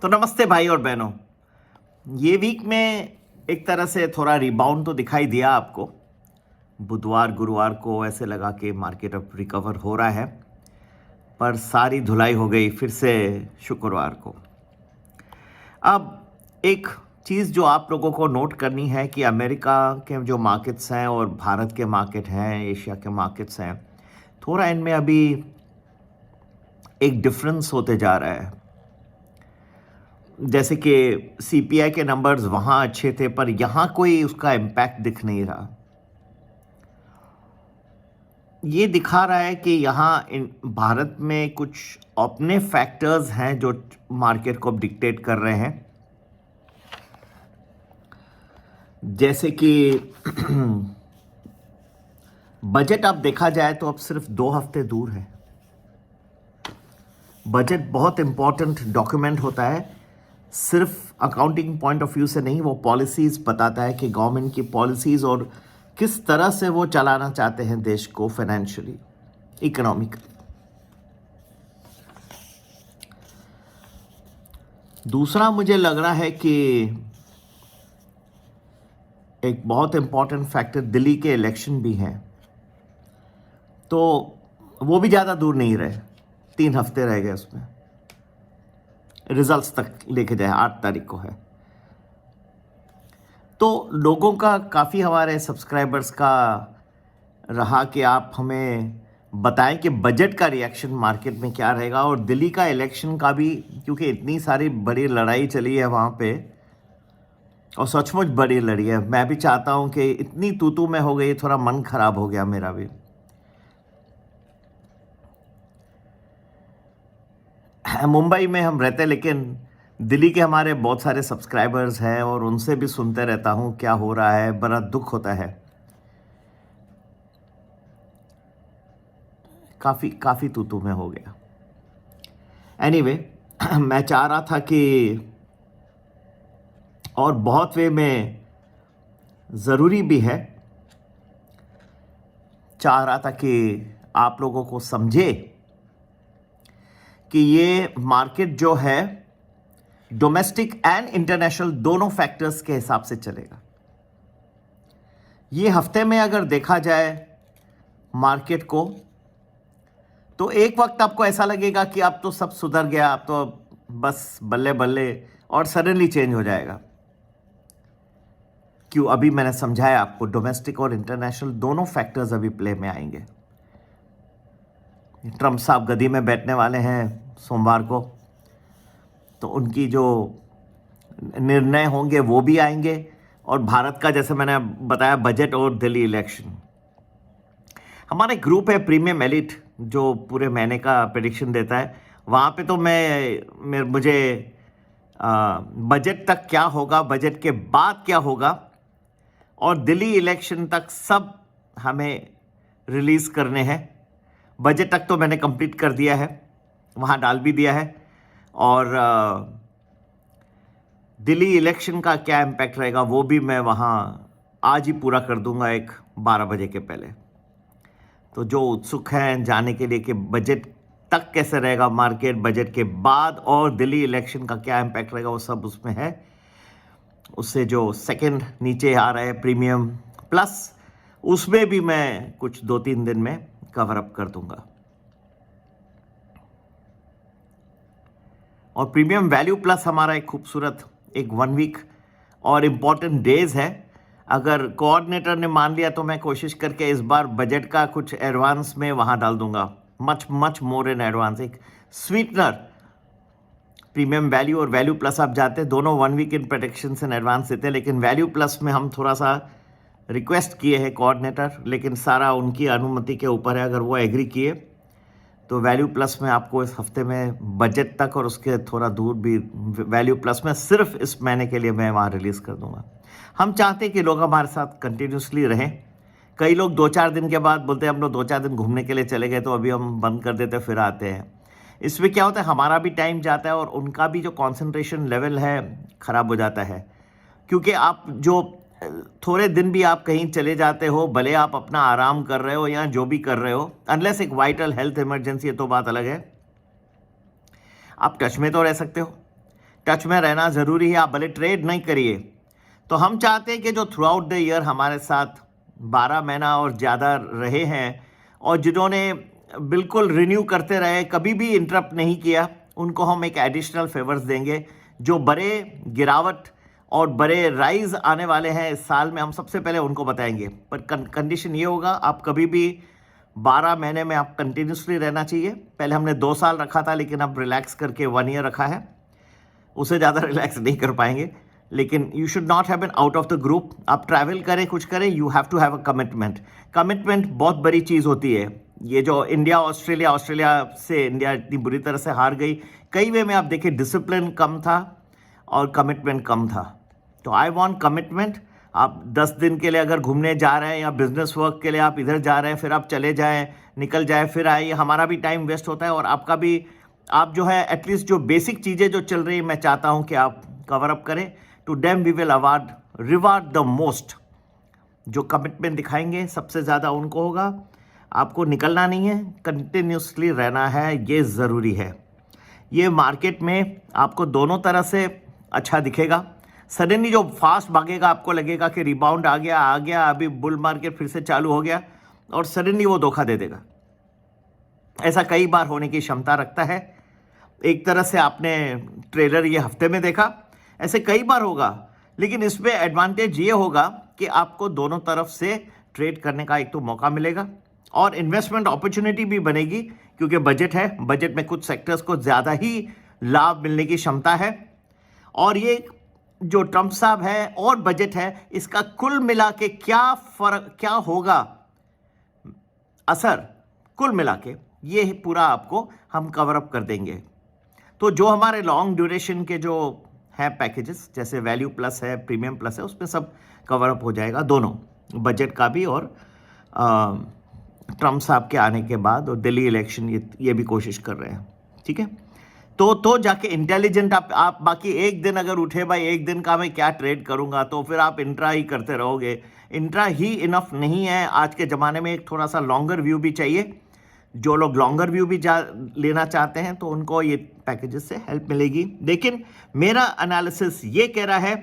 तो नमस्ते भाई और बहनों। ये वीक में एक तरह से थोड़ा रिबाउंड तो दिखाई दिया आपको। बुधवार गुरुवार को ऐसे लगा कि मार्केट अब रिकवर हो रहा है, पर सारी धुलाई हो गई फिर से शुक्रवार को। अब एक चीज़ जो आप लोगों को नोट करनी है कि अमेरिका के जो मार्केट्स हैं और भारत के मार्केट हैं, एशिया के मार्केट्स हैं, थोड़ा इनमें अभी एक डिफरेंस होते जा रहा है। जैसे कि सीपीआई के नंबर्स वहाँ अच्छे थे, पर यहाँ कोई उसका इम्पैक्ट दिख नहीं रहा। ये दिखा रहा है कि यहाँ भारत में कुछ अपने फैक्टर्स हैं जो मार्केट को डिक्टेट कर रहे हैं। जैसे कि बजट अब देखा जाए तो अब सिर्फ 2 हफ्ते दूर है। बजट बहुत इंपॉर्टेंट डॉक्यूमेंट होता है, सिर्फ अकाउंटिंग पॉइंट ऑफ व्यू से नहीं, वो पॉलिसीज़ बताता है कि गवर्नमेंट की पॉलिसीज़ और किस तरह से वो चलाना चाहते हैं देश को फाइनेंशियली, इकोनॉमिकली। दूसरा मुझे लग रहा है कि एक बहुत इंपॉर्टेंट फैक्टर दिल्ली के इलेक्शन भी हैं, तो वो भी ज़्यादा दूर नहीं रहे, 3 हफ्ते रह गए उसमें, रिजल्ट्स तक लेके जाए 8 तारीख को है। तो लोगों का काफ़ी, हमारे सब्सक्राइबर्स का रहा कि आप हमें बताएं कि बजट का रिएक्शन मार्केट में क्या रहेगा, और दिल्ली का इलेक्शन का भी, क्योंकि इतनी सारी बड़ी लड़ाई चली है वहाँ पे और सचमुच बड़ी लड़ी है। मैं भी चाहता हूँ कि इतनी तू में हो गई, थोड़ा मन खराब हो गया मेरा भी। मुंबई में हम रहते, लेकिन दिल्ली के हमारे बहुत सारे सब्सक्राइबर्स हैं और उनसे भी सुनते रहता हूँ क्या हो रहा है, बड़ा दुख होता है। काफ़ी तू में हो गया। एनीवे, मैं चाह रहा था कि, और बहुत वे में ज़रूरी भी है, चाह रहा था कि आप लोगों को समझे कि ये मार्केट जो है डोमेस्टिक एंड इंटरनेशनल दोनों फैक्टर्स के हिसाब से चलेगा। ये हफ्ते में अगर देखा जाए मार्केट को, तो एक वक्त आपको ऐसा लगेगा कि अब तो सब सुधर गया, अब तो बस बल्ले बल्ले, और सडनली चेंज हो जाएगा। क्यों? अभी मैंने समझाया आपको, डोमेस्टिक और इंटरनेशनल दोनों फैक्टर्स अभी प्ले में आएंगे। ट्रंप साहब गद्दी में बैठने वाले हैं सोमवार को, तो उनकी जो निर्णय होंगे वो भी आएंगे, और भारत का, जैसे मैंने बताया, बजट और दिल्ली इलेक्शन। हमारा एक ग्रुप है प्रीमियम एलिट जो पूरे महीने का प्रेडिक्शन देता है। वहाँ पे तो मुझे बजट तक क्या होगा, बजट के बाद क्या होगा, और दिल्ली इलेक्शन तक सब हमें रिलीज़ करने हैं। बजट तक तो मैंने कंप्लीट कर दिया है, वहाँ डाल भी दिया है, और दिल्ली इलेक्शन का क्या इम्पैक्ट रहेगा वो भी मैं वहाँ आज ही पूरा कर दूंगा, 12 बजे के पहले। तो जो उत्सुक हैं जाने के लिए कि बजट तक कैसे रहेगा मार्केट, बजट के बाद और दिल्ली इलेक्शन का क्या इम्पैक्ट रहेगा, वो सब उसमें है। उससे जो सेकंड नीचे आ रहा है प्रीमियम प्लस, उसमें भी मैं कुछ 2-3 दिन में कवर अप कर दूंगा। और प्रीमियम वैल्यू प्लस हमारा एक खूबसूरत एक 1 वीक और इम्पॉर्टेंट डेज है। अगर कोऑर्डिनेटर ने मान लिया तो मैं कोशिश करके इस बार बजट का कुछ एडवांस में वहाँ डाल दूंगा, मच मोर इन एडवांस, एक स्वीटनर। प्रीमियम वैल्यू और वैल्यू प्लस आप जाते हैं, दोनों 1 week in protection in advance देते हैं, लेकिन वैल्यू प्लस में हम थोड़ा सा रिक्वेस्ट किए हैं कोऑर्डिनेटर, लेकिन सारा उनकी अनुमति के ऊपर है। अगर वो एग्री किए तो वैल्यू प्लस में आपको इस हफ्ते में बजट तक और उसके थोड़ा दूर भी वैल्यू प्लस में सिर्फ इस महीने के लिए मैं वहाँ रिलीज़ कर दूंगा। हम चाहते हैं कि लोग हमारे साथ कंटिन्यूसली रहें। कई लोग 2-4 दिन के बाद बोलते हैं हम लोग 2-4 दिन घूमने के लिए चले गए, तो अभी हम बंद कर देते, फिर आते हैं। इसमें क्या होता है, हमारा भी टाइम जाता है और उनका भी जो कॉन्सेंट्रेशन लेवल है ख़राब हो जाता है। क्योंकि आप जो थोड़े दिन भी आप कहीं चले जाते हो, भले आप अपना आराम कर रहे हो या जो भी कर रहे हो, अनलेस एक वाइटल हेल्थ इमरजेंसी है तो बात अलग है, आप टच में तो रह सकते हो। टच में रहना ज़रूरी है, आप भले ट्रेड नहीं करिए। तो हम चाहते हैं कि जो थ्रू आउट द ईयर हमारे साथ 12 महीना और ज़्यादा रहे हैं और जिन्होंने बिल्कुल रिन्यू करते रहे, कभी भी इंटरप्ट नहीं किया, उनको हम एक एडिशनल फेवर्स देंगे। जो बड़े गिरावट और बड़े राइज आने वाले हैं इस साल में, हम सबसे पहले उनको बताएंगे। पर कंडीशन ये होगा, आप कभी भी 12 महीने में आप कंटिन्यूसली रहना चाहिए। पहले हमने 2 साल रखा था, लेकिन अब रिलैक्स करके 1 ईयर रखा है। उससे ज़्यादा रिलैक्स नहीं कर पाएंगे, लेकिन you should not have been out of the group. आप ट्रैवल करें, कुछ करें, you have to have a commitment. Commitment बहुत बड़ी चीज़ होती है। ये जो इंडिया ऑस्ट्रेलिया से इंडिया इतनी बुरी तरह से हार गई, कई वे में आप देखिए डिसिप्लिन कम था और कमिटमेंट कम था। तो आई वांट कमिटमेंट। आप 10 दिन के लिए अगर घूमने जा रहे हैं या बिजनेस वर्क के लिए आप इधर जा रहे हैं, फिर आप चले जाएं, निकल जाए, फिर आइए, हमारा भी टाइम वेस्ट होता है और आपका भी। आप जो है एटलीस्ट जो बेसिक चीज़ें जो चल रही है, मैं चाहता हूं कि आप कवर अप करें। To them we will reward the most. जो कमिटमेंट दिखाएंगे सबसे ज़्यादा उनको होगा। आपको निकलना नहीं है, कंटिन्यूसली रहना है, ये ज़रूरी है। ये मार्केट में आपको दोनों तरह से अच्छा दिखेगा। सडनली जो फास्ट भागेगा, आपको लगेगा कि रिबाउंड आ गया, अभी बुल मार्केट फिर से चालू हो गया, और सडनली वो धोखा दे देगा। ऐसा कई बार होने की क्षमता रखता है। एक तरह से आपने ट्रेलर ये हफ्ते में देखा, ऐसे कई बार होगा। लेकिन इसमें एडवांटेज ये होगा कि आपको दोनों तरफ से ट्रेड करने का एक तो मौका मिलेगा और इन्वेस्टमेंट अपॉर्चुनिटी भी बनेगी, क्योंकि बजट है। बजट में कुछ सेक्टर्स को ज़्यादा ही लाभ मिलने की क्षमता है। और ये जो ट्रंप साहब है और बजट है, इसका कुल मिला के क्या होगा असर, कुल मिला के ये पूरा आपको हम कवर अप कर देंगे। तो जो हमारे लॉन्ग ड्यूरेशन के जो है पैकेजेस, जैसे वैल्यू प्लस है, प्रीमियम प्लस है, उसमें सब कवर अप हो जाएगा, दोनों, बजट का भी और ट्रंप साहब के आने के बाद, और दिल्ली इलेक्शन ये भी कोशिश कर रहे हैं। ठीक है, तो जाके इंटेलिजेंट आप बाकी एक दिन अगर उठे, भाई एक दिन का मैं क्या ट्रेड करूंगा, तो फिर आप इंट्रा ही करते रहोगे। इंट्रा ही इनफ नहीं है आज के ज़माने में, एक थोड़ा सा लॉन्गर व्यू भी चाहिए। जो लोग लॉन्गर व्यू भी लेना चाहते हैं, तो उनको ये पैकेजेस से हेल्प मिलेगी। लेकिन मेरा एनालिसिस ये कह रहा है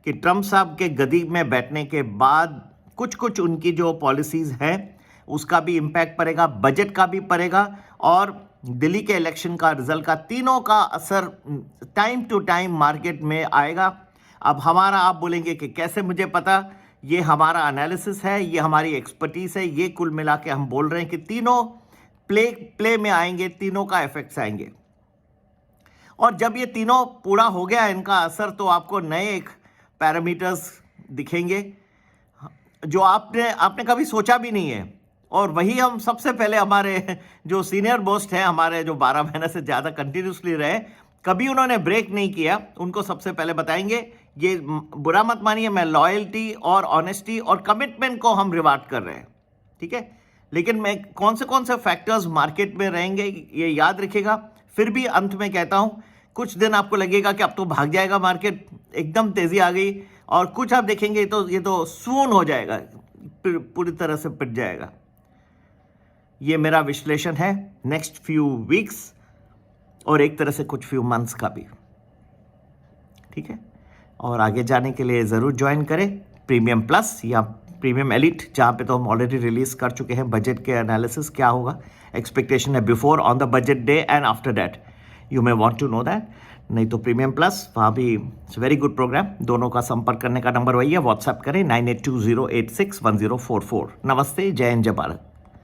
कि ट्रंप साहब के गद्दी में बैठने के बाद कुछ उनकी जो पॉलिसीज़ हैं उसका भी इम्पैक्ट पड़ेगा, बजट का भी पड़ेगा, और दिल्ली के इलेक्शन का रिजल्ट का, तीनों का असर टाइम टू टाइम मार्केट में आएगा। अब हमारा, आप बोलेंगे कि कैसे मुझे पता, ये हमारा एनालिसिस है, ये हमारी एक्सपर्टीज है, ये कुल मिला के हम बोल रहे हैं कि तीनों प्ले में आएंगे, तीनों का इफेक्ट्स आएंगे। और जब ये तीनों पूरा हो गया इनका असर, तो आपको नए एक पैरामीटर्स दिखेंगे जो आपने कभी सोचा भी नहीं है। और वही हम सबसे पहले, हमारे जो सीनियर मोस्ट हैं, हमारे जो 12 महीने से ज़्यादा कंटिन्यूसली रहे, कभी उन्होंने ब्रेक नहीं किया, उनको सबसे पहले बताएंगे। ये बुरा मत मानिए, मैं लॉयल्टी और ऑनेस्टी और कमिटमेंट को हम रिवार्ड कर रहे हैं। ठीक है, लेकिन मैं कौन से फैक्टर्स मार्केट में रहेंगे ये याद रखिएगा। फिर भी अंत में कहता हूँ, कुछ दिन आपको लगेगा कि अब तो भाग जाएगा मार्केट, एकदम तेज़ी आ गई, और कुछ आप देखेंगे तो ये तो सून हो जाएगा, पूरी तरह से पिट जाएगा। ये मेरा विश्लेषण है नेक्स्ट फ्यू वीक्स और एक तरह से कुछ फ्यू मंथ्स का भी। ठीक है, और आगे जाने के लिए ज़रूर ज्वाइन करें प्रीमियम प्लस या प्रीमियम एलिट, जहाँ पे तो हम ऑलरेडी रिलीज़ कर चुके हैं बजट के एनालिसिस, क्या होगा, एक्सपेक्टेशन है before, on the budget day and after that, you may want to know that. नहीं तो प्रीमियम प्लस, वहाँ भी इट्स वेरी गुड प्रोग्राम। दोनों का संपर्क करने का नंबर वही है, व्हाट्सएप करें 9820861044। नमस्ते, जय हिंद, जय भारत।